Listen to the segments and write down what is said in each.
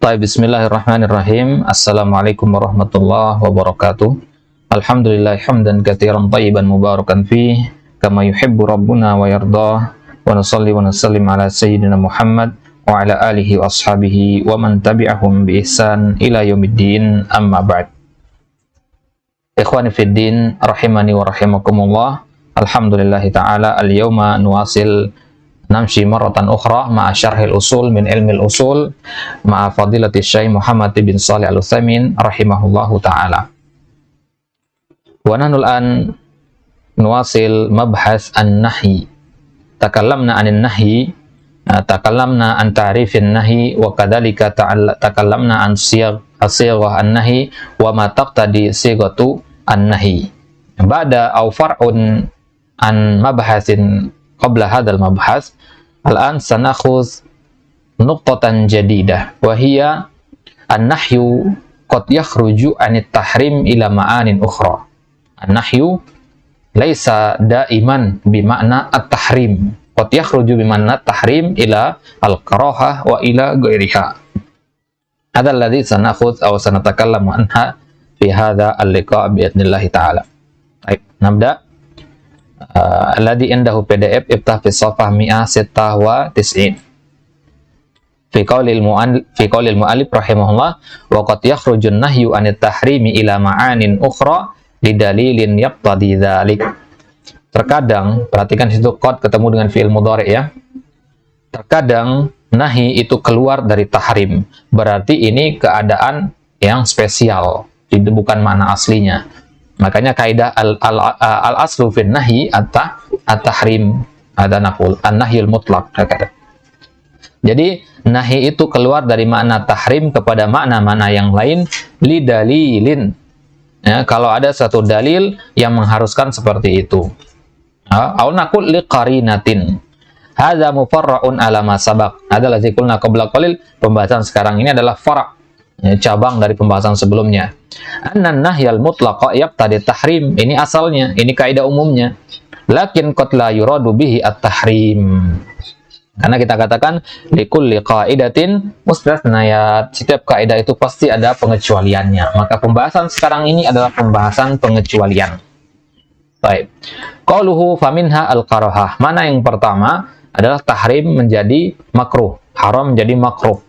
Bismillahirrahmanirrahim. Assalamualaikum warahmatullahi wabarakatuh. Alhamdulillah hamdan katsiran thayyiban mubarakan fih kama yuhibbu rabbuna wa yardah. Wa nusalli wa nusallim ala sayyidina Muhammad wa ala alihi wa ashabihi wa man tabi'ahum bi ihsan ila yaumiddin, amma ba'd. Ikhwani fid din rahimani wa rahimakumullah. Alhamdulillah ta'ala al-yawma nuwasil namshi marratan ukhra ma'a syarhil usul min ilmil usul ma'a fadilati Syekh Muhammad bin Shalih Al-Utsaimin rahimahullahu ta'ala. Wa nahnu al-an nuwasil mabhas an-nahyi. Takallamna 'anil nahyi, takallamna an ta'rifin nahyi wa kadzalika takallamna an sighah an-nahyi wa ma taqtadi sighatu an-nahyi. Ba'da aw far'un an mabhasin qabla hadzal mabhas, al-an sanakhuz nuqtatan jadidah wa hiya an-nahyu qad yakhruju 'anit tahrim ila ma'anin ukhra. An-nahyu laisa da'iman bima'na at-tahrim, qad yakhruju bima'na at-tahrim ila al-karahah wa ila ghairiha. Hadzal ladzi sanakhuz aw sanatakallamu anha fi hadza al-liqa' bi idznillah ta'ala. Baik, nabda. Alladhi indahu PDF iftah fi safhah 196 fi qaulil mu'allif rahimahullah wa qad yakhrujun nahyu anit tahrimi ila ma'anin ukhra lidalilin yaqtadi dzalik. Terkadang, perhatikan situ qad ketemu dengan fi'il mudhari' ya. Terkadang nahi itu keluar dari tahrim, berarti ini keadaan yang spesial, itu bukan makna aslinya. Makanya kaidah al-aslu fin nahyi at-tahrim, ada naqul an-nahyul mutlaq. Jadi nahi itu keluar dari makna tahrim kepada makna-makna yang lain li dalilin. Ya, kalau ada satu dalil yang mengharuskan seperti itu. Au naqul li qarinatin. Hadza mufarra'un ala ma sabaq. Adalah zikrulna qabla qalil, pembahasan sekarang ini adalah fara', ya, cabang dari pembahasan sebelumnya. Annan nahyal mutlaqa yaqtadi tahrim, ini asalnya, ini kaidah umumnya. Lakin qad la yuradu bihi at-tahrim. Karena kita katakan likulli qaidatin mustasnayat, setiap kaidah itu pasti ada pengecualiannya. Maka pembahasan sekarang ini adalah pembahasan pengecualian. Baik. Qauluhu faminha al-karahah. Mana yang pertama adalah tahrim menjadi makruh, haram menjadi makruh.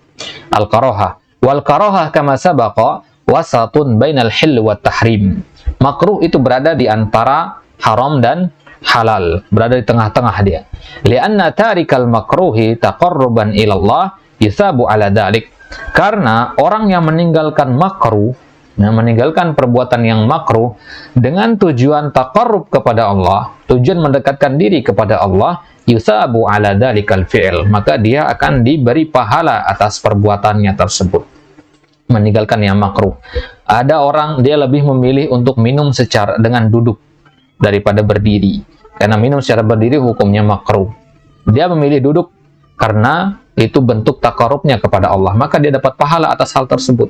Al-karahah. Wal karahah kama sabaqa wasatun bainal hil wa tahrim. Makruh itu berada di antara haram dan halal, berada di tengah-tengah dia. Lianna tarikal makruhi taqarruban ilallah yusabu ala dalik. Karena orang yang meninggalkan makruh, meninggalkan perbuatan yang makruh dengan tujuan taqarrub kepada Allah, tujuan mendekatkan diri kepada Allah, yusabu ala dalikal fi'il, maka dia akan diberi pahala atas perbuatannya tersebut. Meninggalkan yang makruh. Ada orang dia lebih memilih untuk minum secara dengan duduk daripada berdiri, karena minum secara berdiri hukumnya makruh. Dia memilih duduk karena itu bentuk taqarrubnya kepada Allah, maka dia dapat pahala atas hal tersebut.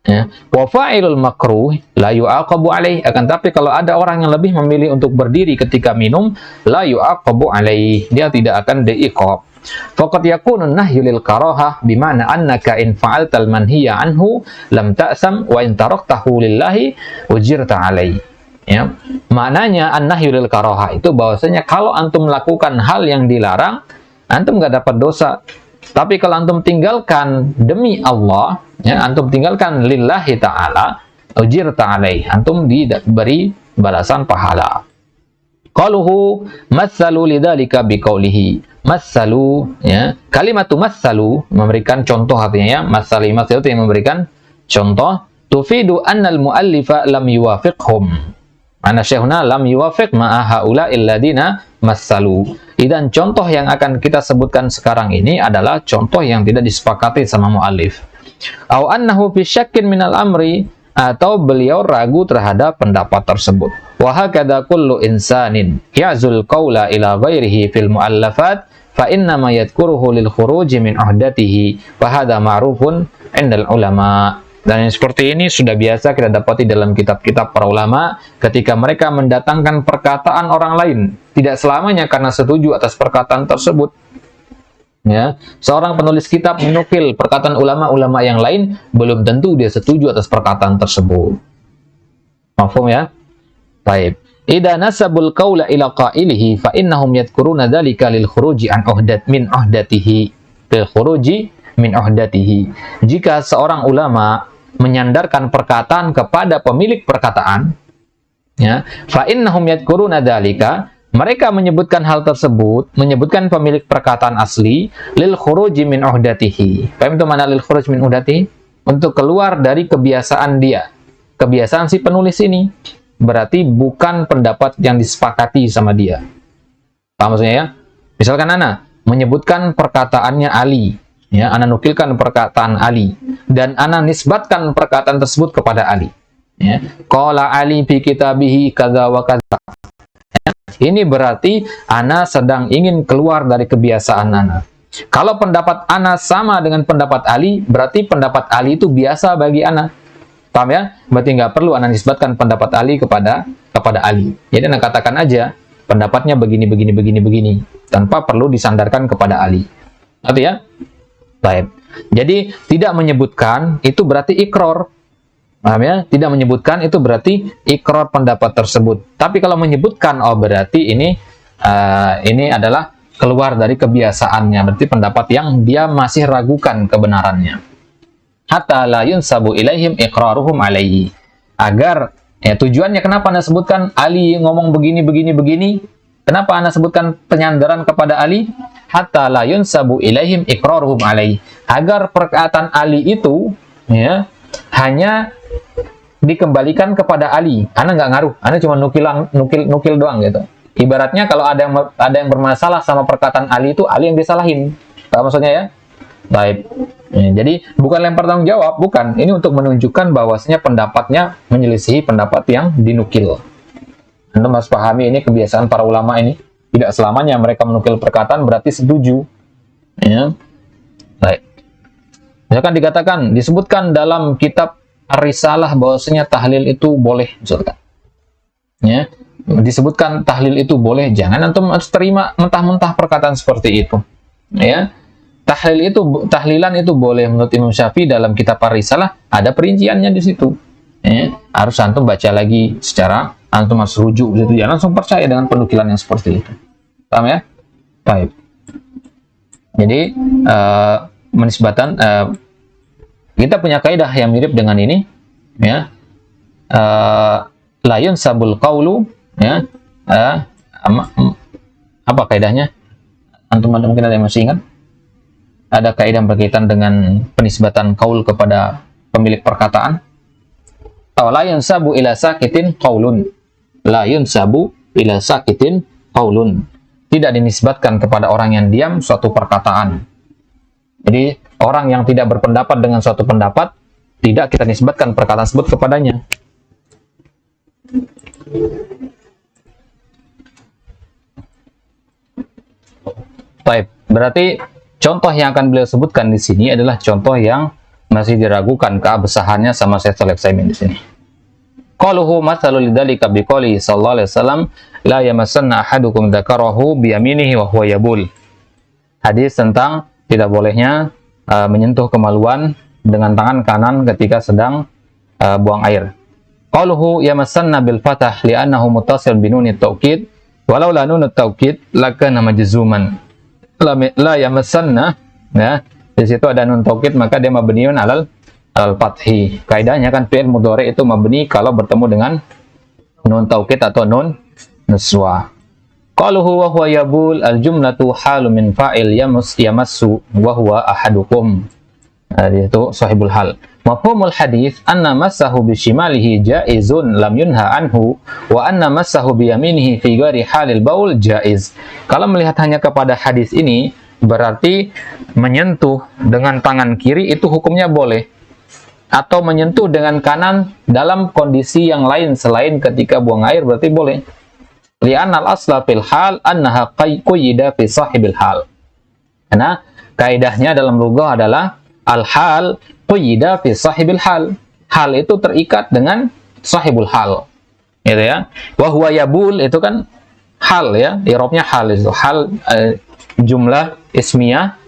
Ya. Wa fa'ilul makruh la yu'aqabu alaih. Akan tapi kalau ada orang yang lebih memilih untuk berdiri ketika minum, la yu'aqabu alaih, dia tidak akan diiqab. Faqad yakunu nahyu lil karahah bima'na annaka in fa'altal manhiya anhu lam ta'sam wa in taraktahu lillahi ujirta alaihi. Ya. Maknanya an-nahyu lil karahah itu bahwasanya kalau antum melakukan hal yang dilarang, antum enggak dapat dosa. Tapi kalau antum tinggalkan demi Allah, ya, antum tinggalkan lillahi ta'ala, ujirta alaihi, antum diberi balasan pahala. Qaluhu matsalu lidzalika biqaulihi. Matsalu, ya, kalimatu matsalu memberikan contoh, artinya ya, matsali itu yang memberikan contoh, tufidu annal muallifa lam yuwafiqhum. Ana syekhuna lam yuwafiq ma'a haula illadina matsalu. Dan contoh yang akan kita sebutkan sekarang ini adalah contoh yang tidak disepakati sama muallif. Au annahu fi syakkin minal amri, atau beliau ragu terhadap pendapat tersebut. Wa hakadha kullu insanin ya'zul qawla ila ghairihi fil muallafat fa inna ma yadhkuruhu lil khuruji min uhdatihi fa hadha ma'rufun 'indal ulama. Dan yang seperti ini sudah biasa kita dapati dalam kitab-kitab para ulama ketika mereka mendatangkan perkataan orang lain, tidak selamanya karena setuju atas perkataan tersebut. Ya, seorang penulis kitab menukil perkataan ulama-ulama yang lain, belum tentu dia setuju atas perkataan tersebut. Mafhum ya? Baik. Idza nasabul qaula ila qailihi fa innahum yadhkuruna dzalika lil khuruji an uhdatihi lil khuruji min uhdatihi. Jika seorang ulama menyandarkan perkataan kepada pemilik perkataan, ya, fa innahum yadhkuruna dzalika, mereka menyebutkan hal tersebut, menyebutkan pemilik perkataan asli lil khuruji min uhdatihi. Paham itu mana lil khuruj min uhdatihi? Untuk keluar dari kebiasaan dia. Kebiasaan si penulis ini. Berarti bukan pendapat yang disepakati sama dia. Paham maksudnya ya? Misalkan Ana menyebutkan perkataannya Ali, ya, Ana nukilkan perkataan Ali dan Ana nisbatkan perkataan tersebut kepada Ali. Ya. Qala Ali fi kitabihi kadza wa kadza. Ini berarti Ana sedang ingin keluar dari kebiasaan Ana. Kalau pendapat Ana sama dengan pendapat Ali, berarti pendapat Ali itu biasa bagi Ana. Paham ya? Berarti nggak perlu Ana nisbatkan pendapat Ali kepada Ali. Jadi Ana katakan aja pendapatnya begini, tanpa perlu disandarkan kepada Ali. Ngerti ya? Baik. Jadi tidak menyebutkan itu berarti ikror. Paham ya? Tidak menyebutkan itu berarti ikror pendapat tersebut. Tapi kalau menyebutkan, oh berarti ini adalah keluar dari kebiasaannya. Berarti pendapat yang dia masih ragukan kebenarannya. Hatta la yunsabu ilaihim iqraruhum alaihi. Agar ya, tujuannya kenapa Anda sebutkan Ali ngomong begini. Kenapa Anda sebutkan penyandaran kepada Ali? Hatta la yunsabu ilaihim iqraruhum alaihi. Agar perkataan Ali itu ya hanya dikembalikan kepada Ali. Ana nggak ngaruh, Ana cuma nukil doang gitu. Ibaratnya kalau ada yang bermasalah sama perkataan Ali itu Ali yang disalahin. Apa maksudnya ya? Baik. Ya, jadi bukan lempar tanggung jawab, bukan. Ini untuk menunjukkan bahwasanya pendapatnya menyelisihi pendapat yang dinukil. Anda harus pahami ini kebiasaan para ulama ini. Tidak selamanya mereka menukil perkataan berarti setuju. Ya. Baik. Misalkan dikatakan, disebutkan dalam kitab Ar-Risalah bahwasanya tahlil itu boleh, misalkan. Ya, disebutkan tahlil itu boleh, jangan antum harus terima mentah-mentah perkataan seperti itu. Ya. Tahlilan itu boleh menurut Imam Syafi'i dalam kitab Ar-Risalah ada perinciannya di situ. Ya, harus antum baca lagi secara antum harus rujuk gitu. Jangan langsung percaya dengan penukilan yang seperti itu. Paham ya? Baik. Jadi menisbatan kita punya kaidah yang mirip dengan ini, ya. La yunsabul qaulu, ya. Apa kaidahnya? Antum mungkin ada yang masih ingat? Ada kaidah berkaitan dengan penisbatan qaul kepada pemilik perkataan. La yunsabu ila sakitin qaulun. La yunsabu ila sakitin qaulun. Tidak dinisbatkan kepada orang yang diam suatu perkataan. Jadi orang yang tidak berpendapat dengan suatu pendapat tidak kita nisbatkan perkataan tersebut kepadanya. Baik, berarti contoh yang akan beliau sebutkan di sini adalah contoh yang masih diragukan keabsahannya sama Syekh Shalih Al-Utsaimin di sini. Qaluhu mathalul lidzalika biqouli sallallahu alaihi wasallam la yamassanna ahadukum dzakarahu bi yaminihi wa huwa yabul. Hadis tentang tidak bolehnya menyentuh kemaluan dengan tangan kanan ketika sedang buang air. Qaluhu yamassanna bil fathah li'annahu muttasil bi nunit taukid walau la nunut taukid lakana majzuman. La yamassanna, ya, di situ ada nun taukid maka dia mabniun alal fathi. Kaidahnya kan fi'il mudhari itu mabni kalau bertemu dengan nun taukid atau nun naswa. Qaluhu wa huwa yabul al-jumlatu halu min fa'il yamassu wa huwa ahadukum. Itu sahibul hal. Mafhumul hadis anna massahu bi shimalihi jaizun lam yunha anhu wa anna massahu bi yaminihi fi ghairi halil baul jaiz. Kalau melihat hanya kepada hadis ini berarti menyentuh dengan tangan kiri itu hukumnya boleh, atau menyentuh dengan kanan dalam kondisi yang lain selain ketika buang air berarti boleh. Li'anna al-asla fil hal annaha qayyida fi sahibil hal. Karena kaidahnya dalam lughah adalah al-hal qayyida fi sahibil hal. Hal itu terikat dengan sahibul hal. Gitu ya. Wa huwa yabul itu kan hal ya, i'rabnya hal itu. Hal jumlah ismiyah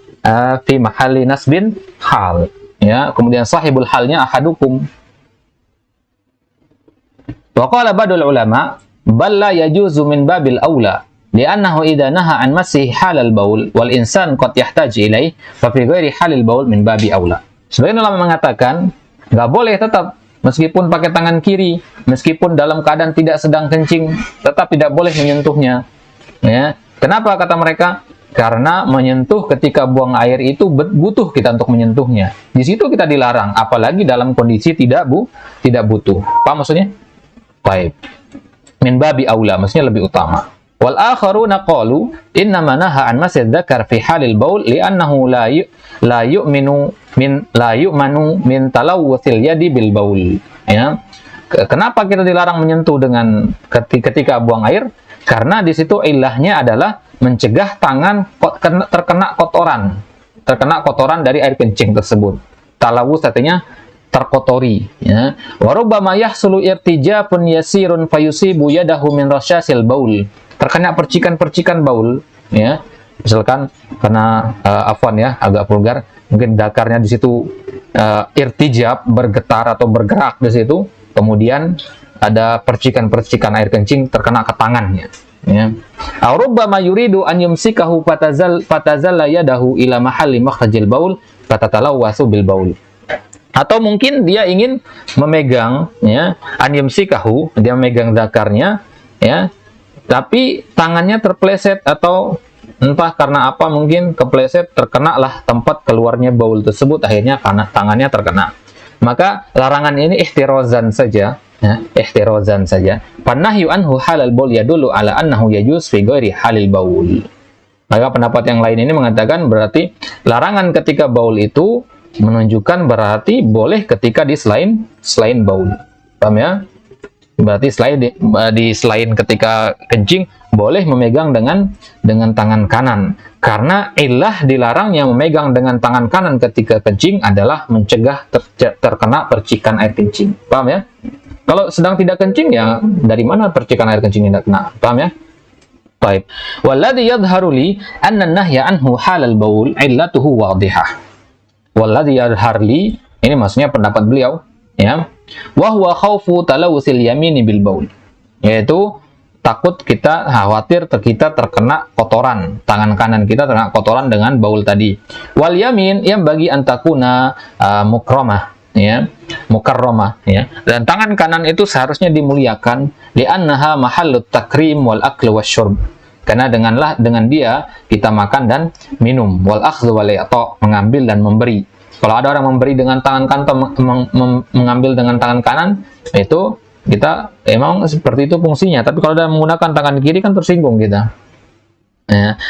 fi mahalli nasbin hal. Ya, kemudian sahibul halnya ahadukum. Wa qala ba'dul ulama bal la yajuzu min babil aula li'annahu idza naha an masih halal baul wal insan qad yahtaju ilaih fa fi ghairi halil baul min babi aula. Sebagian ulama mengatakan nggak boleh tetap meskipun pakai tangan kiri, meskipun dalam keadaan tidak sedang kencing, tetap tidak boleh menyentuhnya. Ya, kenapa kata mereka? Karena menyentuh ketika buang air itu butuh kita untuk menyentuhnya. Di situ kita dilarang, apalagi dalam kondisi tidak butuh. Paham maksudnya? Baik. Min babi aula, maksudnya lebih utama. Wal akharuna qalu inna manaha an masjid dzakar fi halil baul li'annahu la yu'manu min talawuthil yadi bil baul. Ya. Kenapa kita dilarang menyentuh dengan ketika buang air? Karena di situ ilahnya adalah mencegah tangan terkena kotoran dari air kencing tersebut. Talawus artinya terkotori. Ya. Wa rubbama yahsulu irtijafun yasirun fayusibu yadahu min rasyasil baul. Terkena percikan-percikan baul, ya. Misalkan karena afwan ya, agak vulgar, mungkin dakarnya di situ irtijab, bergetar atau bergerak di situ, kemudian ada percikan-percikan air kencing terkena ke tangannya. Ya. Rubbama yuridu an yumsikahu fatazalla yadahu ila mahalli makhrajil baul fatatalawwasu bil baul. Atau mungkin dia ingin memegang, ya, an yumsikahu, dia memegang zakarnya, ya, tapi tangannya terpleset atau entah karena apa mungkin kepleset, terkena lah tempat keluarnya baul tersebut, akhirnya karena tangannya terkena. Maka larangan ini ihtirozan saja. Ya, ihtirozan saja. Panahyu anhu halal baul yadullu ala annahu yajuz fi ghairi halil baul. Maka pendapat yang lain ini mengatakan berarti larangan ketika baul itu menunjukkan berarti boleh ketika di selain baul. Paham ya? Berarti selain ketika kencing boleh memegang dengan tangan kanan. Karena ilah dilarangnya memegang dengan tangan kanan ketika kencing adalah mencegah terkena percikan air kencing. Paham ya? Kalau sedang tidak kencing, ya dari mana percikan air kencing tidak kena? Paham ya? Baik. Walladhi yadharu li anna an-nahya anhu halal baul illatuhu wadihah. Walladhi yadhar li, ini maksudnya pendapat beliau, ya. Wa huwa khaufu talawusil yamini bil baul. Yaitu takut kita khawatir kita terkena kotoran, tangan kanan kita terkena kotoran dengan baul tadi. Wal yamin yang bagi antakuna mukramah, ya, mukarramah, ya. Dan tangan kanan itu seharusnya dimuliakan li'annaha mahallut takrim wal akl wasyurb. Karena dengan dia kita makan dan minum, wal akhdhu wal i'ta, mengambil dan memberi. Kalau ada orang memberi dengan tangan kanan atau mengambil dengan tangan kanan, itu kita emang seperti itu fungsinya. Tapi kalau ada menggunakan tangan kiri kan tersinggung kita. Ya,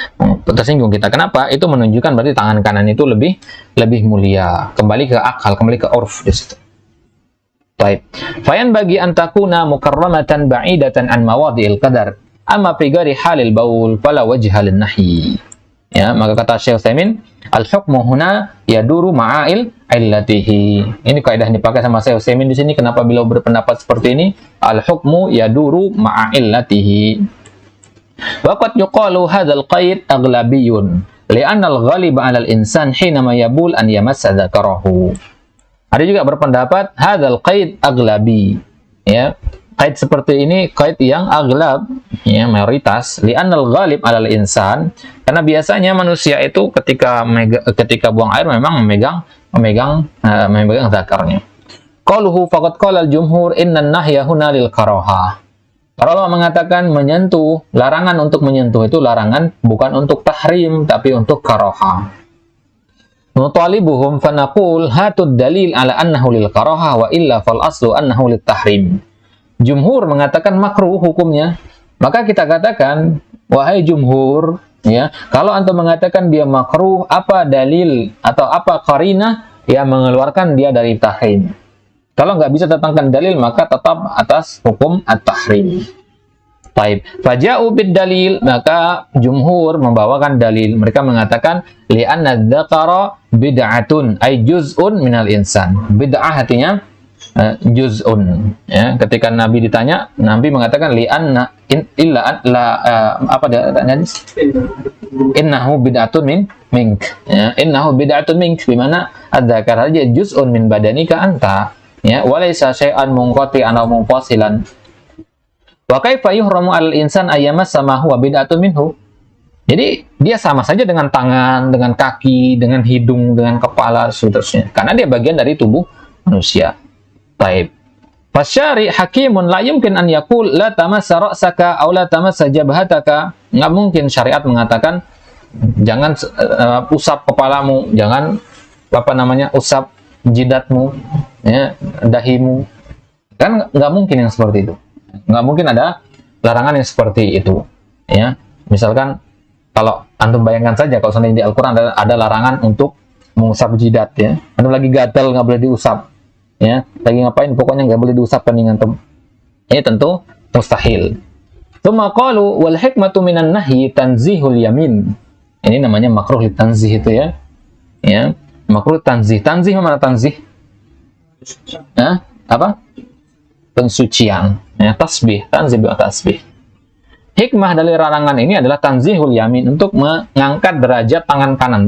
tersinggung kita. Kenapa? Itu menunjukkan berarti tangan kanan itu lebih mulia. Kembali ke akal, kembali ke urf di situ. Baik. Fayan bagi antakuna mukarramatan ba'idatan an mawadhi'il qadar. Amma fi ghairi halil baul fala wajha lin nahi. Ya, maka kata Syekh Utsaimin, al-hukmu huna yaduru ma'il illatihi. Ini kaidah yang dipakai sama Syekh Utsaimin di sini. Kenapa beliau berpendapat seperti ini? Al-hukmu yaduru ma'illatihi. Waqad yuqalu hadzal qaid aghlabiyyun li'anna al-ghalib 'ala al-insan hinama yabul an yamassa dzakarahu. Ada juga berpendapat hadzal qaid aghlabi, ya. Qaid seperti ini qaid yang aghlab, ya, mayoritas, li'anna al-ghalib 'ala al-insan, karena biasanya manusia itu ketika buang air memang memegang zakarnya. Qaluhu faqad qala al-jumhur inna an-nahya huna lil karahah. Para ulama mengatakan menyentuh, larangan untuk menyentuh itu larangan bukan untuk tahrim tapi untuk karaha. Nutalibuhum fanaqul hatud dalil ala annahu lil karaha wa illa fal aslu annahu lit tahrim. Jumhur mengatakan makruh hukumnya. Maka kita katakan, wahai jumhur, ya, kalau antum mengatakan dia makruh, apa dalil atau apa qarinah yang mengeluarkan dia dari tahrim? Kalau nggak bisa datangkan dalil, maka tetap atas hukum at-tahrim. Baik, faja'u bid dalil, maka jumhur membawakan dalil. Mereka mengatakan li'anna dzakara bid'atun ay juz'un minal insan. Bid'ah artinya juz'un. Ya, ketika Nabi ditanya, Nabi mengatakan li'anna illa la apa dia tanya? Innahu bid'atun mink. Ya, innahu bid'atun mink, di mana adzakar aja juz'un min badanika anta. Ya, walaysa syai'an munqati'an aw munfasilan. Wa kaifa yuhramu 'alal insan ayyamassa ma huwa bid'atun minhu. Jadi dia sama saja dengan tangan, dengan kaki, dengan hidung, dengan kepala, seterusnya. Karena dia bagian dari tubuh manusia. Taib. Fasyari hakimun la yumkin an yaqul la tamassa ra'saka aw la tamassa jabhataka. Enggak mungkin syariat mengatakan jangan usap kepalamu, jangan usap jidatmu, ya, dahimu. Kan enggak mungkin yang seperti itu. Enggak mungkin ada larangan yang seperti itu, ya. Misalkan kalau antum bayangkan saja kalau seandainya di Al-Qur'an ada larangan untuk mengusap jidat, ya. Antum lagi gatal nggak boleh diusap, ya. Lagi ngapain pokoknya nggak boleh diusap kening antum. Ini tentu mustahil. Tsumma qalu wal hikmatu minan nahyi tanzihul yamin. Ini namanya makruh litanzih itu, ya. Ya, makruh tanzih. Tanzih mana tanzih? Hah? Apa? Pensucian. Ya, tasbih, tanzih wa tasbih. Hikmah dari larangan ini adalah tanzihul yamin, untuk mengangkat derajat tangan kanan,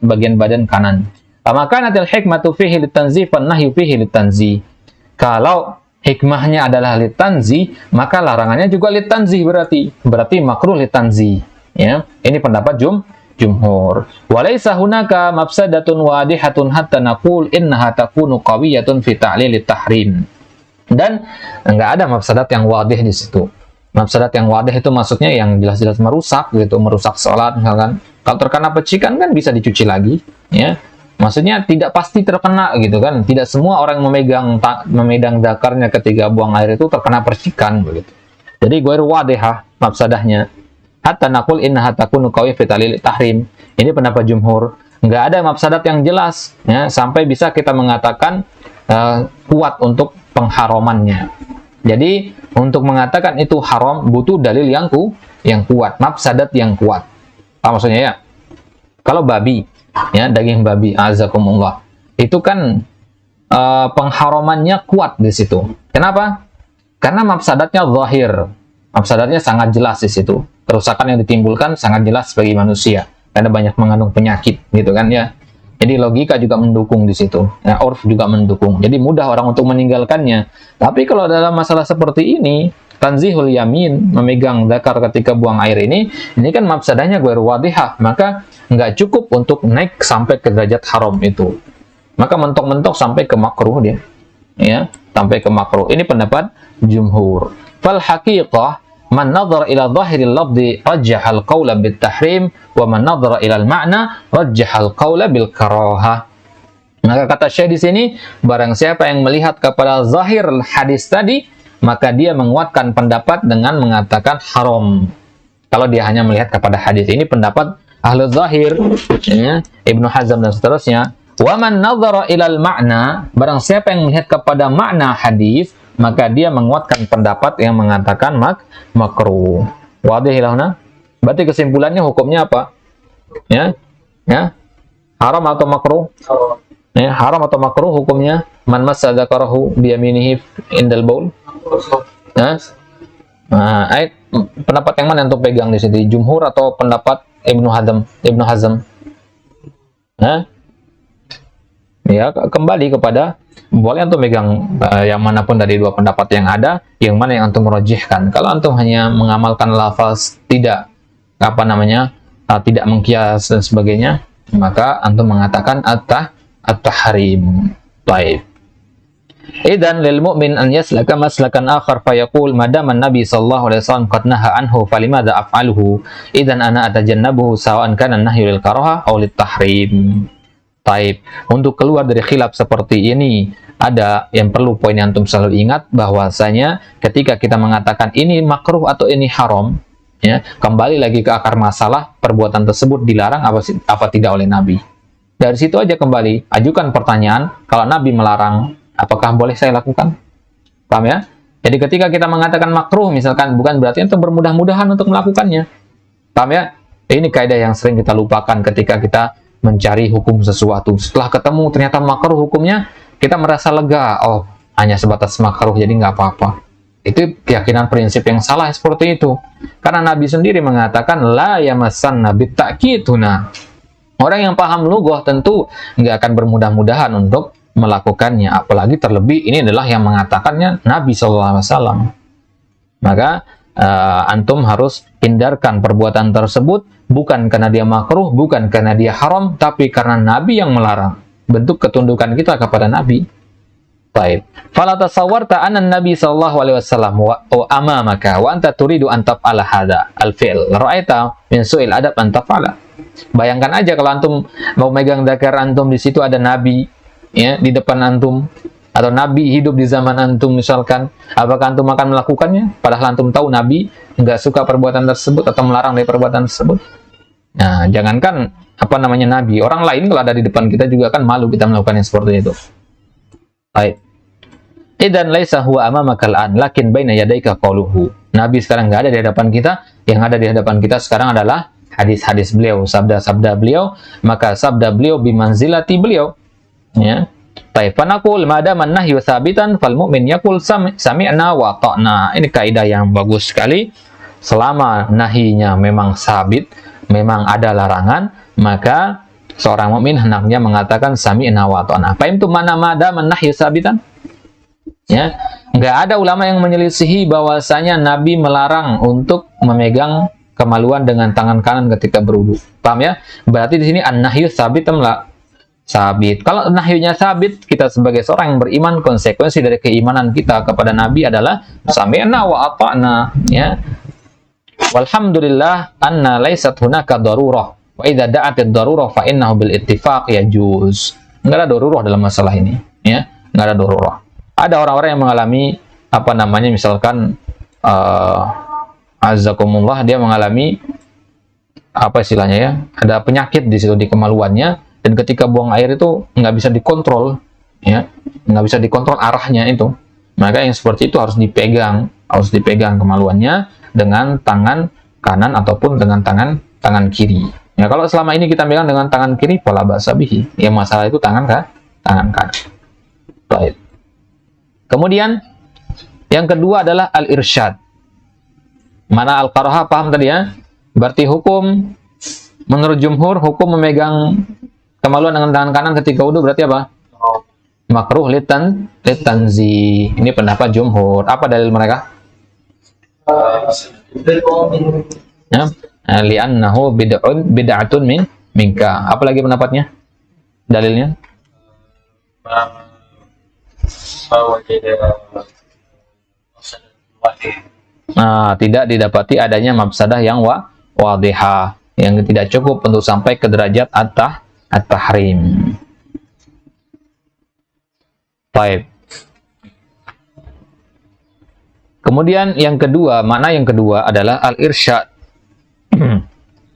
bagian badan kanan. Maka natil hikmatu fihi litanzih fan nahyu fihi litanzih. Kalau hikmahnya adalah litanzih, maka larangannya juga litanzih, berarti makruh litanzih. Ya, ini pendapat jumhur. Walaysa hunaka mafsadatun wadihatun hatta naqul innaha takunu qawiyatun fi ta'lilit tahrim. Dan enggak ada mafsadat yang wadih di situ. Mafsadat yang wadah itu maksudnya yang jelas-jelas merusak gitu, merusak sholat misalkan. Kalau terkena pecikan kan bisa dicuci lagi, ya. Maksudnya tidak pasti terkena gitu kan. Tidak semua orang yang memedang dakarnya ketika buang air itu terkena percikan begitu. Jadi ghairu wadihah mafsadahnya. Hatta naqul innaha takunu qawiyyatan fi ta'lil tahrim. Ini pendapat jumhur. Enggak ada mafsadat yang jelas, ya, sampai bisa kita mengatakan kuat untuk pengharamannya. Jadi untuk mengatakan itu haram butuh dalil yang kuat, mafsadat yang kuat. Apa maksudnya, ya? Kalau babi, ya, daging babi, azakumullah, itu kan pengharamannya kuat di situ. Kenapa? Karena mafsadatnya zahir, mafsadatnya sangat jelas di situ. Kerusakan yang ditimbulkan sangat jelas bagi manusia karena banyak mengandung penyakit, gitu kan, ya. Jadi logika juga mendukung di situ, ya, urf juga mendukung. Jadi mudah orang untuk meninggalkannya. Tapi kalau dalam masalah seperti ini, tanzihul yamin, memegang zakar ketika buang air ini kan mafsadahnya ghairu wadihah, maka nggak cukup untuk naik sampai ke derajat haram itu. Maka mentok-mentok sampai ke makruh dia, ya, sampai ke makruh. Ini pendapat jumhur. Fal haqiqah man nadhara ila dhahiril lafzi rajjahal qawla bit tahrim wa man nadhara ila al ma'na rajjahal qawla bil karahah. Maka kata Syekh di sini, barang siapa yang melihat kepada zahir hadis tadi, maka dia menguatkan pendapat dengan mengatakan haram. Kalau dia hanya melihat kepada hadis ini, pendapat ahli zahir, ya, Ibnu Hazm dan seterusnya. Wa man nadhara ila al ma'na, barang siapa yang melihat kepada makna hadis, maka dia menguatkan pendapat yang mengatakan makruh. Wadih lahuna. Berarti kesimpulannya hukumnya apa? Ya, ya, haram atau makruh? Ya, haram atau makruh hukumnya? Man massa dzakarahu bi yaminihi indal baul. Nah, pendapat yang mana yang untuk pegang di sini? Jumhur atau pendapat Ibnu Hazm? Nah, ya, kembali kepada boleh antum megang yang manapun dari dua pendapat yang ada, yang mana yang antum merajihkan. Kalau antum hanya mengamalkan lafaz, tidak tidak mengkias dan sebagainya, maka antum mengatakan at-tahrim. Baik. Idan lil mu'min an yaslaka maslakan akhar fayaqul madama an-nabi sallallahu alaihi wasallam qad naha anhu falimada af'aluhu idan ana atajannabuhu sawa'an kana an-nahyu lil karaha aw lit tahrim. Taib. Untuk keluar dari khilaf seperti ini, ada yang perlu poin yang antum selalu ingat, bahwasanya ketika kita mengatakan ini makruh atau ini haram, ya, kembali lagi ke akar masalah, perbuatan tersebut dilarang apa tidak oleh Nabi. Dari situ aja kembali, ajukan pertanyaan, kalau Nabi melarang, apakah boleh saya lakukan? Paham, ya? Jadi ketika kita mengatakan makruh misalkan, bukan berarti antum bermudah-mudahan untuk melakukannya. Paham, ya? Ini kaidah yang sering kita lupakan ketika kita mencari hukum sesuatu. Setelah ketemu ternyata makruh hukumnya, kita merasa lega. Oh, hanya sebatas makruh jadi nggak apa-apa. Itu keyakinan prinsip yang salah seperti itu. Karena Nabi sendiri mengatakan la yamassanna bitta'kiduna. Orang yang paham lughah tentu nggak akan bermudah-mudahan untuk melakukannya. Apalagi terlebih ini adalah yang mengatakannya Nabi SAW. Maka antum harus hindarkan perbuatan tersebut bukan karena dia makruh, bukan karena dia haram, tapi karena Nabi yang melarang. Bentuk ketundukan kita kepada Nabi. Baik. Fala tasawwarta anna Nabi sallallahu alaihi wasallam wa amamaka wa anta turidu an taf'ala hadha al-fi'l. Ra'aita min su'il adab an taf'ala. Bayangkan aja kalau antum mau megang zakar antum, di situ ada Nabi ya di depan antum, atau Nabi hidup di zaman antum misalkan, apakah antum akan melakukannya? Padahal antum tahu Nabi nggak suka perbuatan tersebut atau melarang dari perbuatan tersebut. Nah, jangankan Nabi, orang lain kalau ada di depan kita juga kan malu kita melakukan yang seperti itu. Baik. Idan laisa huwa amamaka al-an, lakin baina yadayka qauluhu. Nabi sekarang nggak ada di hadapan kita, yang ada di hadapan kita sekarang adalah hadis-hadis beliau, sabda-sabda beliau, maka sabda beliau bimanzilati beliau. Ya. Baik, fanaqul madama an-nahyu tsabitan fal mu'min yaqul sami'na wa ata'na. Ini kaidah yang bagus sekali. Selama nahinya memang sabit, memang ada larangan, maka seorang mukmin hendaknya mengatakan sami'na wa ata'na. Apa itu mana madama an-nahyu tsabitan? Ya, nggak ada ulama yang menyelisihi bahwasanya Nabi melarang untuk memegang kemaluan dengan tangan kanan ketika berwudu. Paham ya? Berarti di sini an-nahyu tsabitan la sabit. Kalau nahyunya sabit, kita sebagai seorang yang beriman, konsekuensi dari keimanan kita kepada Nabi adalah sami'na wa ata'na, ya. Walhamdulillah anna laysat hunaka darurah. Wa idza da'at ad-darurah fa innahu bil ittifaq yajuz. Enggak ada darurah dalam masalah ini, ya. Enggak ada darurah. Ada orang-orang yang mengalami misalkan azzakumullah, dia mengalami istilahnya ya, ada penyakit di situ di kemaluannya, dan ketika buang air itu nggak bisa dikontrol, ya, nggak bisa dikontrol arahnya itu. Maka yang seperti itu harus dipegang kemaluannya dengan tangan kanan ataupun dengan tangan kiri. Ya, kalau selama ini kita pegang dengan tangan kiri, fala ba'sa bihi. Yang masalah itu tangan kanan. Baik. Kemudian yang kedua adalah al-irsyad. Mana al-karahah paham tadi ya? Berarti hukum menurut jumhur, hukum memegang kemaluan dengan tangan kanan ketika wudu berarti apa? Makruh litanzi. Ini pendapat jumhur. Apa dalil mereka? Ya, li'annahu bid'atun minka. Apa lagi pendapatnya? Dalilnya? Nah, tidak didapati adanya mafsadah yang wadihah, yang tidak cukup untuk sampai ke derajat at-tahrim. Baik. Kemudian yang kedua, makna yang kedua adalah al-irsyad.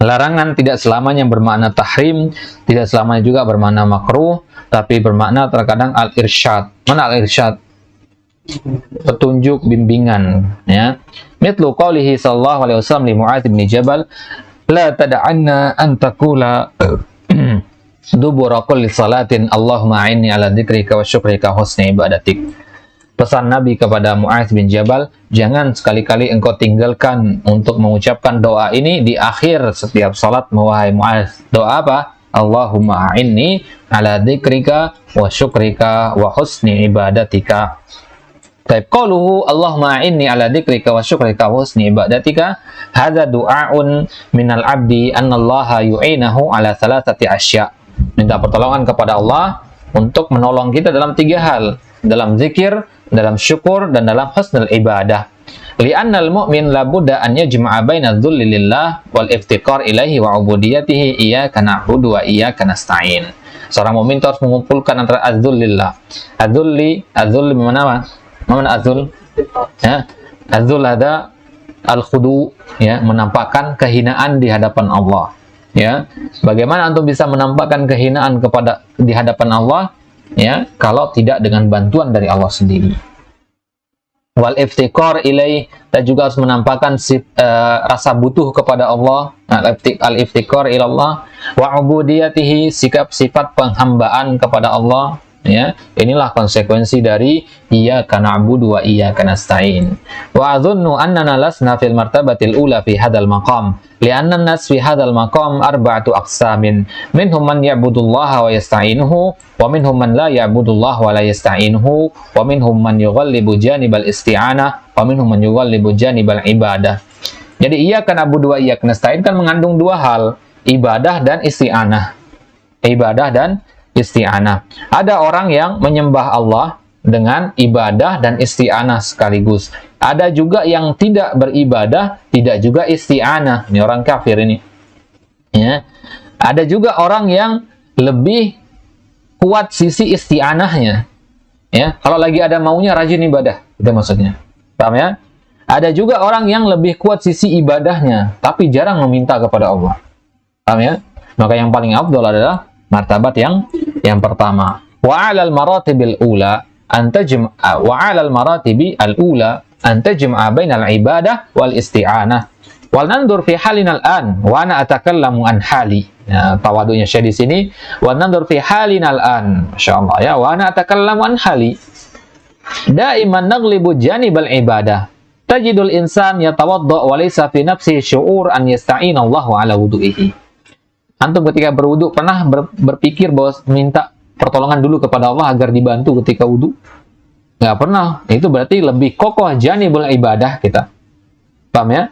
Larangan tidak selamanya bermakna tahrim, tidak selamanya juga bermakna makruh, tapi bermakna terkadang al-irsyad. Mana al-irsyad? Petunjuk, bimbingan, ya. Mithlu qaulihi sallallahu alaihi wasallam li Mu'adz bin Jabal, la tad'anna an taqula dubura kulli salatin Allahumma a'inni ala dzikrika wa syukrika husni ibadatik. Pesan Nabi kepada Mu'adz bin Jabal, jangan sekali-kali engkau tinggalkan untuk mengucapkan doa ini di akhir setiap salat, wahai Mu'adz. Doa apa? Allahumma a'inni ala dzikrika wa syukrika wa husni ibadatika. Taib qauluhu Allahumma a'inni ala dzikrika wa syukrika wa husni ibadatika, hadza du'aun minal 'abdi anna Allah yu'inahu ala thalathati asya'. Minta pertolongan kepada Allah untuk menolong kita dalam 3 hal, dalam zikir, dalam syukur, dan dalam husnul ibadah. Li'annal mu'min la budda an yajma'a baina dzulli lillah wal iftiqar ilaihi wa ubudiyatihi iyyaka na'budu wa iyyaka nasta'in. Seorang mukmin harus mengumpulkan antara az-dzul lillah. Az-dzul mana? Mana az-dzul? Ya. Az-dzul ada al-khudu, ya, menampakkan kehinaan di hadapan Allah. Ya. Bagaimana antum bisa menampakkan kehinaan di hadapan Allah? Ya, kalau tidak dengan bantuan dari Allah sendiri. Wal iftiqar ilaih, dan juga harus menampakkan rasa butuh kepada Allah, al iftiqar ilallah, wa ubudiyatihi, sikap sifat penghambaan kepada Allah, Ya, inilah konsekuensi dari iyyaka na'budu wa iyyaka nasta'in. Wa adhunnu annana lasna fil martabatil ula fi hadzal maqam, li'anna an-nas fi hadzal maqam arba'atu aqsamin. Minhum man ya'budullaha wa yasta'inuhu, wa minhum man la ya'budullaha wa la yasta'inuhu, wa minhum man yughallibu janibal isti'anah, wa minhum man yughallibu janibal ibadah. Jadi iyyaka na'budu wa iyyaka nasta'in kan mengandung dua hal, ibadah dan isti'anah. Ibadah dan isti'anah. Ada orang yang menyembah Allah dengan ibadah dan isti'anah sekaligus. Ada juga yang tidak beribadah, tidak juga isti'anah. Ini orang kafir ini. Ya. Ada juga orang yang lebih kuat sisi isti'anahnya. Ya, kalau lagi ada maunya rajin ibadah, itu maksudnya. Paham ya? Ada juga orang yang lebih kuat sisi ibadahnya, tapi jarang meminta kepada Allah. Paham ya? Maka yang paling afdal adalah martabat yang pertama. Wa 'alal maratibil ula an tajma'a wa 'alal maratibi al-ula an tajma'a bainal ibadah wal isti'anah. Wal nandur fi halina al-an wa ana atakallamu an hali. Ya, tawadunya Syekh di sini, wa nandur fi halina al-an. Masyaallah ya, wa ana atakallamu an hali. Daiman naglibu janibal ibadah. Tajidul insan yatawadda wa laysa fi nafsihi syu'ur an yasta'ina Allah 'ala wudu'ihi. Antum ketika berwudu pernah berpikir bahwa minta pertolongan dulu kepada Allah agar dibantu ketika wudu? Nggak pernah. Itu berarti lebih kokoh janibul ibadah kita. Paham ya?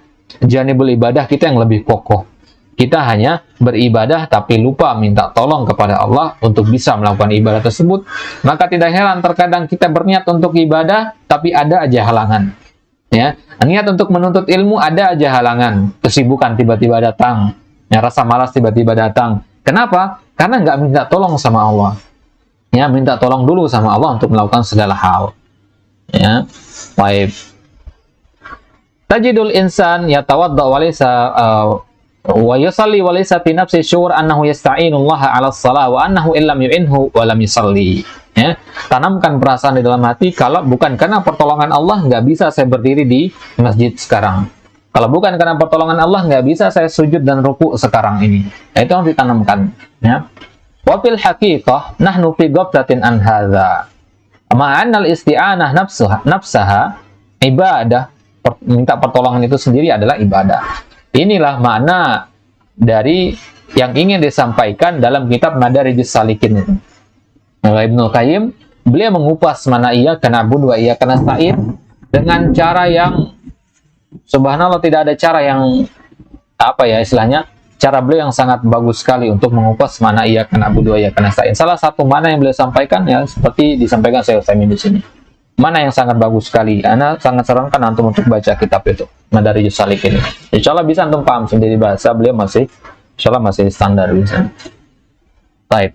Janibul ibadah kita yang lebih kokoh. Kita hanya beribadah tapi lupa minta tolong kepada Allah untuk bisa melakukan ibadah tersebut. Maka tidak heran terkadang kita berniat untuk ibadah tapi ada aja halangan. Ya, niat untuk menuntut ilmu ada aja halangan. Kesibukan tiba-tiba datang. Ya, rasa malas tiba-tiba datang. Kenapa? Karena nggak minta tolong sama Allah. Ya, minta tolong dulu sama Allah untuk melakukan segala hal. Ya, baik. Tajidul insan yatawadda wa laysa wa yusalli wa laysa fi nafsi syu'ur annahu yasta'inullaha 'ala shalah wa annahu illam yu'inhu wa lam yusalli. Ya, tanamkan perasaan di dalam hati kalau bukan karena pertolongan Allah nggak bisa saya berdiri di masjid sekarang. Kalau bukan karena pertolongan Allah, nggak bisa saya sujud dan ruku sekarang ini. Nah, itu harus ditanamkan. Ya. Wa fil haqiqah, nahnu fi ghaflatin an hadza. Ma'annal isti'anah nafsaha ibadah. Minta pertolongan itu sendiri adalah ibadah. Inilah makna dari yang ingin disampaikan dalam kitab Madarijus Salikin itu. Ibnu Qayyim, beliau mengupas mana iyyaka na'budu wa iyyaka nasta'in dengan cara yang subhanallah, tidak ada cara yang apa ya istilahnya, cara beliau yang sangat bagus sekali untuk mengupas mana iyyaka na'budu wa iyyaka nasta'in. Salah satu mana yang beliau sampaikan ya seperti disampaikan Syekh Utsaimin di sini. Mana yang sangat bagus sekali. Ana sangat sarankan antum untuk baca kitab itu, Madarijus Salikin. Insyaallah bisa antum paham sendiri bahasa beliau masih insyaallah masih standar bisa. Baik.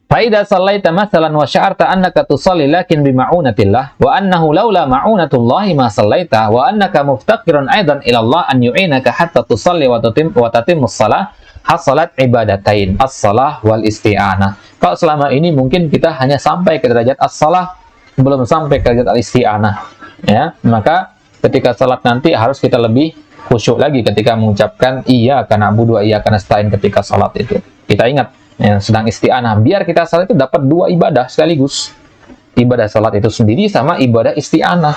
Faida sallaita mathalan wa sya'arta annaka tusalli lakin bima'unatillah wa annahu laula ma'unatullahi ma sallaita wa annaka muftaqirun aidan ila Allah an yu'inaka hatta tusalli wa tatimmus shalah hasalat ibadatain as-shalah wal isti'anah. Kalau selama ini mungkin kita hanya sampai ke derajat as-shalah, belum sampai ke derajat al-isti'anah, ya, maka ketika salat nanti harus kita lebih khusyuk lagi ketika mengucapkan iyyaka na'budu wa iyyaka nasta'in ketika salat itu. Kita ingat ya, sedang isti'anah, biar kita salat itu dapat dua ibadah sekaligus. Ibadah salat itu sendiri sama ibadah isti'anah.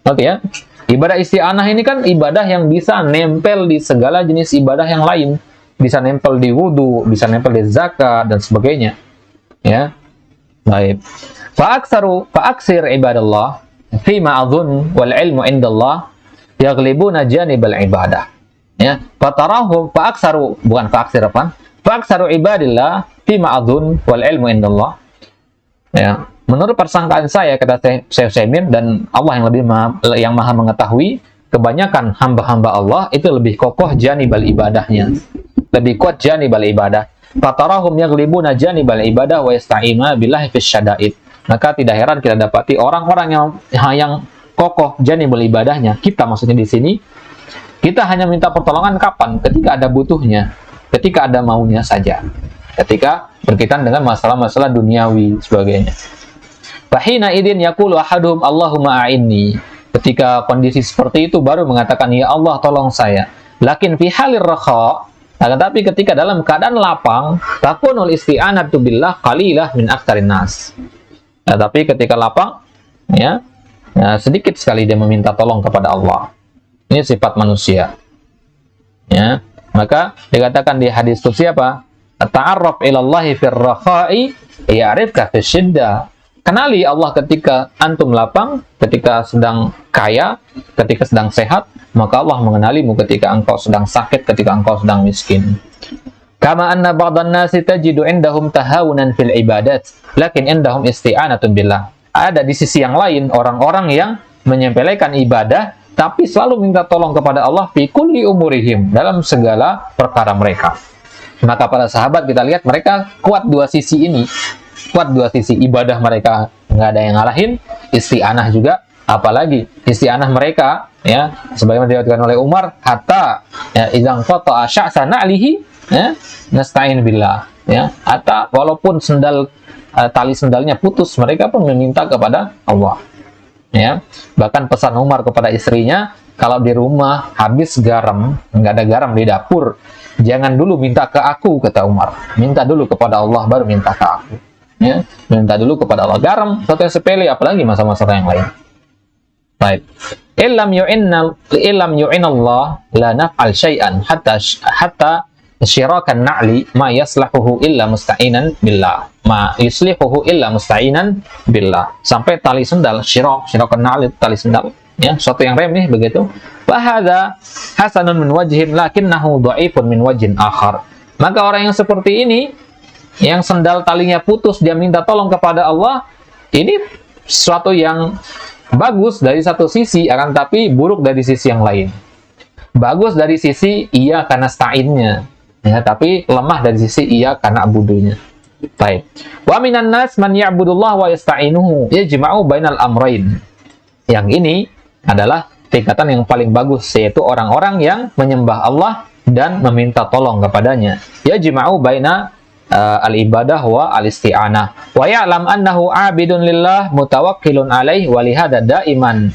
Ngerti ya? Ibadah isti'anah ini kan ibadah yang bisa nempel di segala jenis ibadah yang lain. Bisa nempel di wudu, bisa nempel di zakat dan sebagainya. Ya. Baik. Fa'aksir ibadallah fi ma'adhun wal ilmu indallah yaghlibuna janibal ibadah. Ya. Fatarahum fa'aksaru, bukan fa'aksir apa? Fa'aksaru ibadillah fi ma'adhun wal ilmu indallah. Ya. Menurut persangkaan saya, kata Syekh Utsaimin, dan Allah yang maha mengetahui, kebanyakan hamba-hamba Allah itu lebih kokoh janibal ibadahnya. Lebih kuat janibal ibadah. Fatarahum yaghlibuna janibal ibadah wa yasta'inuna billahi fis syada'id. Maka tidak heran kita dapati orang-orang yang kokoh janibal ibadahnya. Kita maksudnya di sini, kita hanya minta pertolongan kapan? Ketika ada butuhnya, ketika ada maunya saja. Ketika berkaitan dengan masalah-masalah duniawi sebagainya. Fahina idin yaqulu ahaduhum Allahumma a'inni. Ketika kondisi seperti itu baru mengatakan ya Allah tolong saya. Lakin fi halir rakha, Akan tapi ketika dalam keadaan lapang, takunul isti'anatu billah qalilah min aktsarin nas. Tapi ketika lapang, ya, sedikit sekali dia meminta tolong kepada Allah. Ini sifat manusia. Ya, maka dikatakan di hadis qudsi apa? Ta'arraf ilallahi fir rakha'i ya'rifka fis syiddah. Kenali Allah ketika antum lapang, ketika sedang kaya, ketika sedang sehat, maka Allah mengenalimu ketika engkau sedang sakit, ketika engkau sedang miskin. Kama anna ba'dhan nasi tajidu indahum tahawunan fil ibadat, lakin indahum isti'anatun billah. Ada di sisi yang lain orang-orang yang menyepelekan ibadah tapi selalu minta tolong kepada Allah fi kulli umurihim, dalam segala perkara mereka. Maka para sahabat kita lihat mereka kuat dua sisi ini. Kuat dua sisi, ibadah mereka nggak ada yang ngalahin, isti'anah juga, apalagi isti'anah mereka, ya, sebagaimana dikatakan oleh Umar, hatta ya idzan qata'a sya'sa na'lihi, ya, nasta'in billah, ya, hatta walaupun tali sendalnya putus, mereka pun meminta kepada Allah, ya. Bahkan pesan Umar kepada istrinya, kalau di rumah habis garam, nggak ada garam di dapur, jangan dulu minta ke aku, kata Umar, minta dulu kepada Allah baru minta ke aku. Ya, minta dulu kepada Allah. Garam, satu yang sepele, apalagi masalah-masalah yang lain. Baik. Illam yu'inallah la naf'al syai'an hatta syirakan na'li ma yaslahuhu illa musta'inan billah. Ma yuslihuhu illa musta'inan billah. Sampai tali sendal, syirakan na'li, tali sendal, ya, suatu yang remeh begitu. Wa hadza hasanun min wajhin lakinnahu dha'ifun min wajhin akhar. Maka orang yang seperti ini, yang sendal talinya putus, dia minta tolong kepada Allah, ini sesuatu yang bagus dari satu sisi, akan tapi buruk dari sisi yang lain. Bagus dari sisi iya karena sta'innya, ya, tapi lemah dari sisi iya karena abudunya. Baik. Wa minan nas man ya'budullah wa yasta'inuhu yajma'u bainal amrayn. Yang ini adalah tingkatan yang paling bagus, yaitu orang-orang yang menyembah Allah dan meminta tolong kepadanya. Yajma'u baina al-ibadah wa al-isti'anah wa ya'lam annahu 'abidun lillah mutawakkilun alaihi wa lihada daiman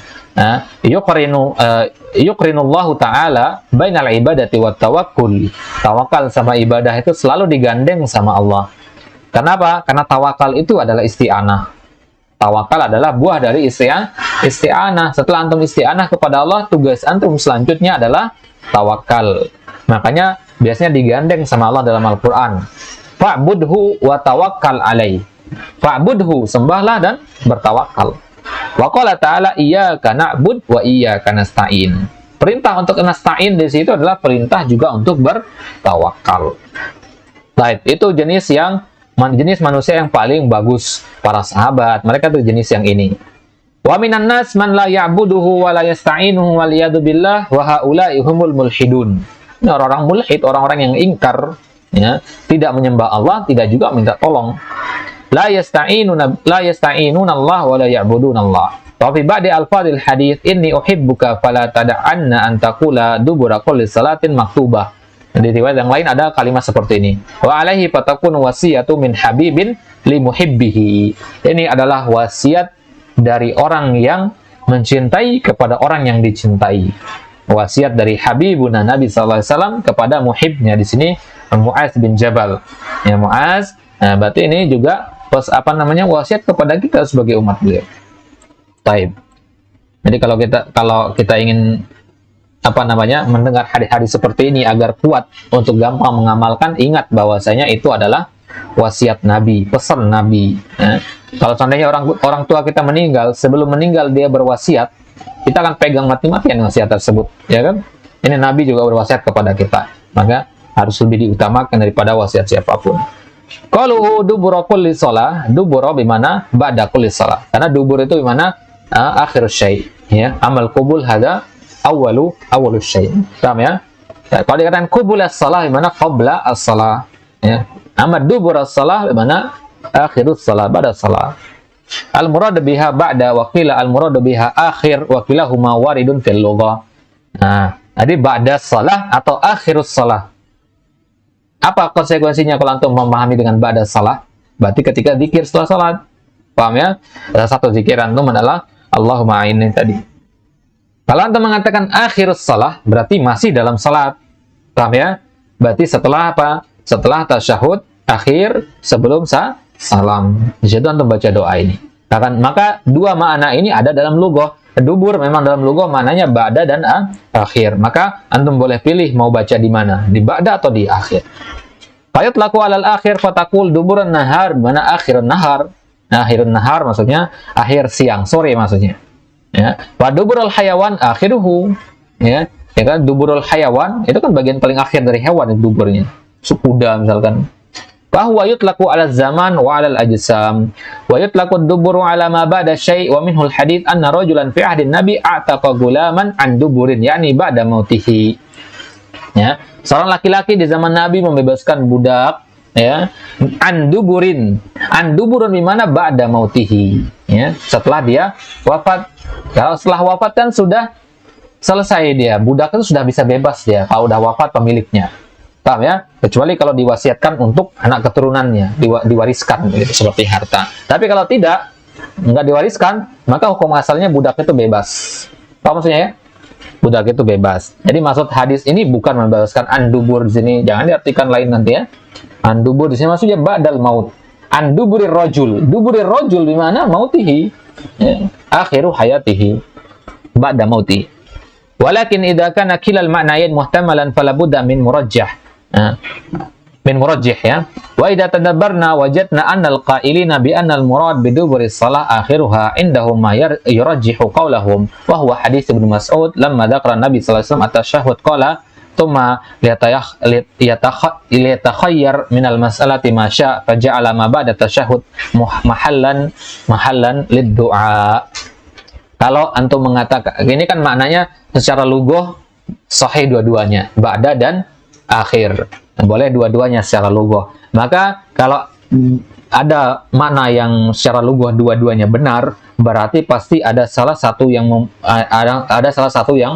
yuqrinullahu ta'ala bainal ibadati wat tawakkul. Tawakal sama ibadah itu selalu digandeng sama Allah. Kenapa? Karena tawakal itu adalah isti'anah. Tawakal adalah buah dari isti'anah. Setelah antum isti'anah kepada Allah, tugas antum selanjutnya adalah tawakal. Makanya biasanya digandeng sama Allah dalam Al-Qur'an. Fa'budhu wa tawakkal alaih. Fa'budhu, sembahlah dan bertawakal. Wa qala ta'ala iyyaka na'bud wa iyyaka nasta'in. Perintah untuk nasta'in di situ adalah perintah juga untuk bertawakal. Baik, itu jenis manusia yang paling bagus, para sahabat. Mereka tuh jenis yang ini. Wa minan nas man la ya'buduhu wa la yasta'inuhu wal yadu billah wa haula'i humul mulhidun. Ini orang-orang mulhid, orang-orang yang ingkar, ya, tidak menyembah Allah, tidak juga minta tolong. La yasta'inuna Allah wa la ya'buduna Allah. Wa fi ba'di alfadil hadits inni uhibbuka fala tad'anna an taqula dubura kulli salatin maktubah. Di riwayat yang lain ada kalimat seperti ini. Wa alaihi fatakun wasiyatu min habibin li muhibbihi. Ini adalah wasiat dari orang yang mencintai kepada orang yang dicintai. Wasiat dari Habibuna Nabi sallallahu alaihi wasallam kepada muhibnya, di sini Mu'az bin Jabal. Ya, Mu'az, berarti ini juga wasiat kepada kita sebagai umat beliau. Taib. Jadi kalau kita ingin mendengar hadis-hadis seperti ini agar kuat untuk gampang mengamalkan, ingat bahwasanya itu adalah wasiat Nabi, pesan Nabi. Ya. Kalau seandainya orang tua kita meninggal, sebelum meninggal dia berwasiat, kita akan pegang mati-matian wasiat tersebut, ya kan? Ini Nabi juga berwasiat kepada kita, maka harus lebih diutamakan daripada wasiat siapapun. Qaluhu dubura kulli shalah, dubura bimana ba'da kulli shalah. Karena dubur itu bimana akhir syai', ya. Amal qubul hada awwalu syai'. Paham ya? Kalau dikatakan qubul as-shalah bimana qabla as-shalah, ya. Amal dubur as-shalah bimana akhirus shalah, ba'da shalah. Al-murad biha ba'da wa qila al-murad biha akhir wa kilahuma waridun fil lughah. Nah, jadi ba'da shalah atau akhirus shalah. Apa konsekuensinya kalau antum memahami dengan ba'da shalah? Berarti ketika zikir setelah salat. Paham ya? Salah satu zikir antum adalah Allahumma a'inni tadi. Kalau antum mengatakan akhirus shalah, berarti masih dalam salat. Paham ya? Berarti setelah apa? Setelah tasyahud akhir sebelum salam. Di situ antum baca doa ini. Maka dua makna ini ada dalam lughah. Dubur memang dalam lughah maknanya ba'da dan akhir. Maka antum boleh pilih mau baca di mana, di ba'da atau di akhir. Fayat laku alal akhir fatakul duburan nahar, mana akhirun nahar. Nah, akhirun nahar maksudnya akhir siang, sore maksudnya. Ya. Wa duburul hayawan akhiruhu. Ya. Ya kan, duburul hayawan itu kan bagian paling akhir dari hewan itu duburnya. Kuda misalkan. Bahwa yutlaku ala zaman wa ala al-ajsam wa yutlaku duburu ala ma ba'da syai' wa minhul hadith anna rajulan fi ahdin nabi a'taqa gulaman an duburin yakni ba'da mautihi. Ya, seorang laki-laki di zaman Nabi membebaskan budak ya an duburun di mana ba'da mautihi ya, setelah dia wafat. Kalau setelah wafat kan sudah selesai dia, budak itu sudah bisa bebas dia kalau udah wafat pemiliknya. Paham ya? Kecuali kalau diwasiatkan untuk anak keturunannya, diwariskan gitu, seperti harta. Tapi kalau tidak, nggak diwariskan, maka hukum asalnya budak itu bebas. Paham maksudnya ya? Budak itu bebas. Jadi maksud hadis ini bukan membebaskan andubur di sini, jangan diartikan lain nanti ya. Andubur di sini maksudnya ba'dal maut. Anduburir rajul. Duburir rajul di mana? Mautihi. Ya. Akhiru hayatihi. Ba'da mauti. Walakin idza kana kilal ma'nayain muhtamalan fala budda min murajjah. Min murajjih ya. Wa idza tadabbarna wajadna anna al-qailina bi anna al-murad bi duburi salah akhiruha indahum ma yurajjihu qawlahum wa huwa hadits Ibnu Mas'ud lamma dzakara Nabi sallallahu alaihi wasallam at-tashahhud qala thumma liyatakhayyar min al-mas'alati ma syaa faja'ala ma ba'da tashahhud mahallan lid-du'a. Kalau antum mengatakan ini kan maknanya secara lughah sahih dua-duanya, ba'da dan akhir. Boleh dua-duanya secara lughah. Maka kalau ada makna yang secara lughah dua-duanya benar, berarti pasti ada salah satu yang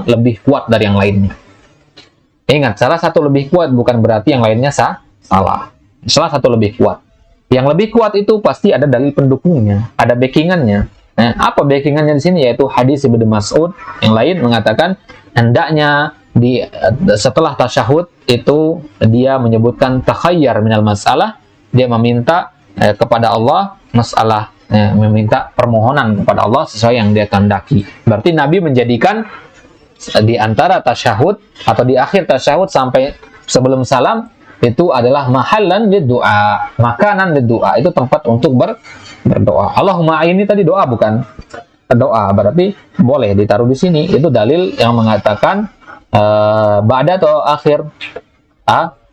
lebih kuat dari yang lainnya. Ingat, salah satu lebih kuat bukan berarti yang lainnya salah. Salah satu lebih kuat. Yang lebih kuat itu pasti ada dalil pendukungnya, ada backingannya. Nah, apa backingannya di sini? Yaitu hadis Ibnu Mas'ud yang lain mengatakan hendaknya setelah tasyahud itu dia menyebutkan takhayyar minal masalah, dia meminta kepada Allah masalah, meminta permohonan kepada Allah sesuai yang dia kehendaki. Berarti Nabi menjadikan di antara tasyahud atau di akhir tasyahud sampai sebelum salam itu adalah mahallan liddu'a, makanan liddu'a, itu tempat untuk berdoa. Allahumma ini tadi doa bukan? Doa, berarti boleh ditaruh di sini. Itu dalil yang mengatakan ba'da atau akhir?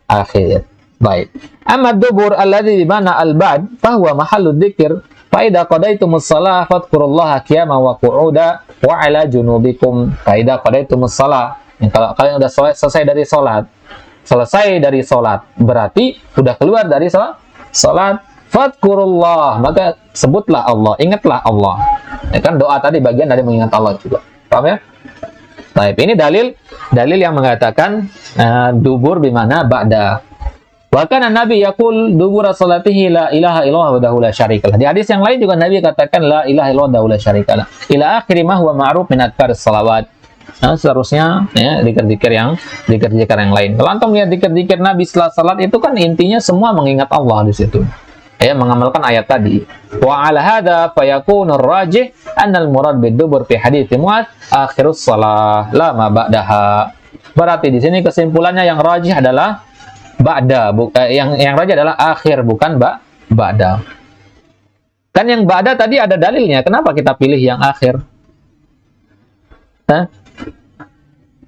Akhir. Baik. Amma dubur alladhi di mana al-ba'd fahuwa mahallu dzikr fa idza qadaitumus shalah fadhkurullaha qiyaman wa qu'uda wa 'ala junubikum. Fa idza qadaitumus shalah, kalau kalian sudah selesai dari salat, berarti sudah keluar dari salat, fadhkurullah, maka sebutlah Allah, ingatlah Allah. Ya kan doa tadi bagian dari mengingat Allah juga. Paham ya? Baik, ini dalil yang mengatakan dubur bimana ba'da. Wa kana Nabi yaqul dubura salatihi la ilaha illallah wahdahu la syarikalah. Di hadis yang lain juga Nabi katakan la ilaha illallah wahdahu la syarikalah. Ila akhir ma huwa ma'ruf min adkaris salawat. Nah, seterusnya ya zikir-zikir yang lain. Kalau antum lihat zikir-zikir Nabi setelah salat itu kan intinya semua mengingat Allah di situ. Ya, mengamalkan ayat tadi. Wa ala hadza fayakunu rajih anna al-murad bid-dubur fi hadits Mu'adz akhirus shalah la ma ba'daha. Berarti di sini kesimpulannya yang rajih adalah ba'da, yang rajih adalah akhir bukan ba'da. Kan yang ba'da tadi ada dalilnya. Kenapa kita pilih yang akhir?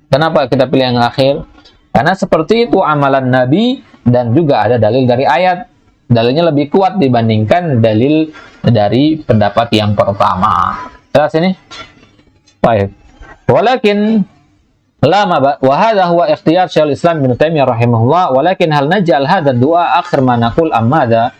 Kenapa kita pilih yang akhir? Karena seperti itu amalan Nabi dan juga ada dalil dari ayat. Dalilnya lebih kuat dibandingkan dalil dari pendapat yang pertama. Jelas ini? Baik. Walakin lama wa hadha huwa ikhtiyar Syekhul Islam Ibnu Taimiyah rahimahullah, walakin hal naj'al hadha du'a akhir ma naqul ammadha.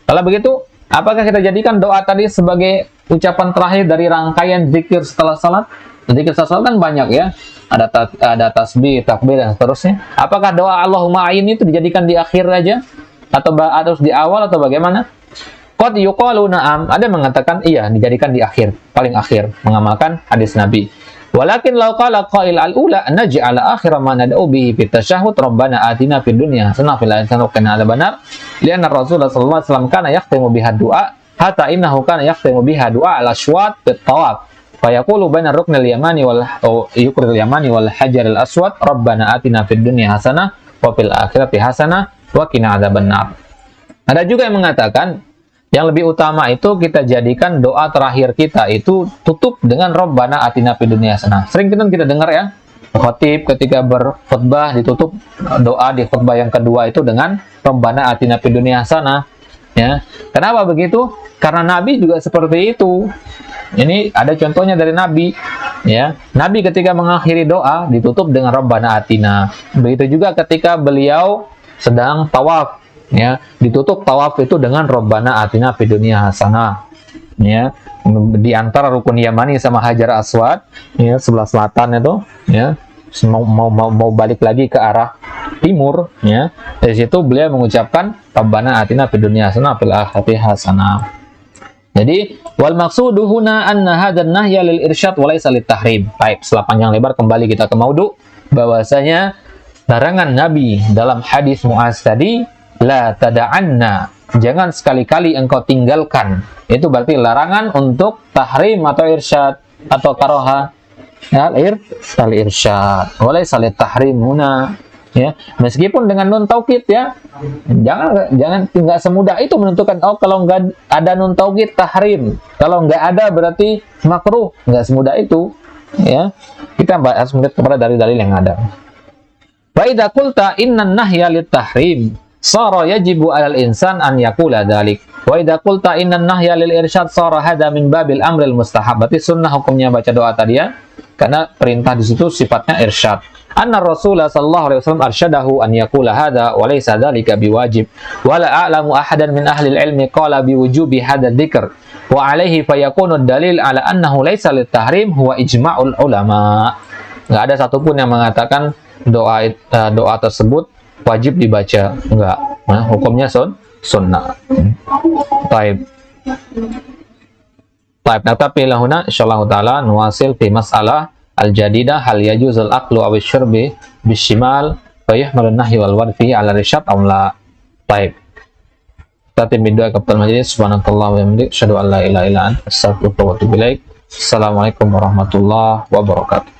Kalau begitu, apakah kita jadikan doa tadi sebagai ucapan terakhir dari rangkaian zikir setelah salat? Zikir setelah salat kan banyak ya. Ada tasbih, takbir dan seterusnya. Apakah doa Allahumma a'in itu dijadikan di akhir aja? Atau harus di awal atau bagaimana? Qad yuqalu na'am, ada yang mengatakan iya, dijadikan di akhir, paling akhir, mengamalkan hadis Nabi. Walakin law qala qail al-ula naj'ala akhira ma nad'u bihi fit tasyahhud rabbana atina fid dunya hasanah fil akhirati hasanah wa qina adzabannar lianna Rasulullah sallallahu alaihi wasallam kana yahtimu biha du'a hatta innahu kana yahtimu biha du'a al-aswat fit tawaf fayaqulu baina ruknil yamani wal yuqril yamani wal hajaril aswad rabbana atina fid dunya hasanah wa fil akhirati hasanah wa qina adzabannar. Ada juga yang mengatakan yang lebih utama itu kita jadikan doa terakhir kita itu tutup dengan Rabbana atina fid dunya hasanah. Sering kita dengar ya, khatib ketika berkhutbah ditutup doa di khutbah yang kedua itu dengan Rabbana atina fid dunya hasanah. Ya. Kenapa begitu? Karena Nabi juga seperti itu. Ini ada contohnya dari Nabi. Ya, Nabi ketika mengakhiri doa ditutup dengan Rabbana atina. Begitu juga ketika beliau sedang tawaf. Ya, ditutup tawaf itu dengan Rabbana atina fid dunya hasanah. Ya, di antara rukun Yamani sama Hajar Aswad, ya, sebelah selatan itu, ya, mau balik lagi ke arah timur, ya. Dari situ beliau mengucapkan Rabbana atina fid dunya hasanah fil akhirati hasanah. Jadi wal maqsudu huna anna hadzal nahya lil irsyad wa laysa lit tahrim. Baik, setelah panjang lebar kembali kita ke maudhu bahwasanya larangan Nabi dalam hadis Muaz tadi la tada'anna, jangan sekali-kali engkau tinggalkan. Itu berarti larangan untuk tahrim atau irsyad atau karaha. Ya, al-irsyad. Walai salit tahrim huna. Ya, meskipun dengan nun taukid ya. Jangan enggak semudah itu menentukan kalau enggak ada nun taukid tahrim. Kalau enggak ada berarti makruh. Enggak semudah itu. Ya. Kita harus melihat kepada dalil-dalil yang ada. Wa idza qulta innan nahya lit tahrim sara yajibu 'alal insan an yaqula dzalik. Wa idza qulta innan nahya lil irsyad sara hada min babil amril mustahab. Berarti sunnah hukumnya baca doa tadi ya. Karena perintah di situ sifatnya irsyad. Anna Rasulullah sallallahu alaihi wasallam arsyadahu an yaqula hada wa laysa dzalika biwajib. Wa la a'lamu ahadan min ahli al-ilmi qala biwujubi hada dzikr. Wa alaihi fayakunu dalil ala annahu laysa lit tahrim huwa ijma'ul ulama. Enggak ada satupun yang mengatakan doa tersebut wajib dibaca, enggak. Nah, hukumnya sunnah. Baik. Baik, tapi lahuna insyaallah taala nuwasil fi mas'alah al-jadidah hal yajuzul aqlu aw syurbi bishimal fa yuhmalun nahyi wal warfi ala risyad aw la. Baik. Kita timid doa kepada majelis subhanallahi wa bihamdihi asyhadu an la ilaha illa anta astaghfiruka wa atubu ilaik. Assalamualaikum warahmatullahi wabarakatuh.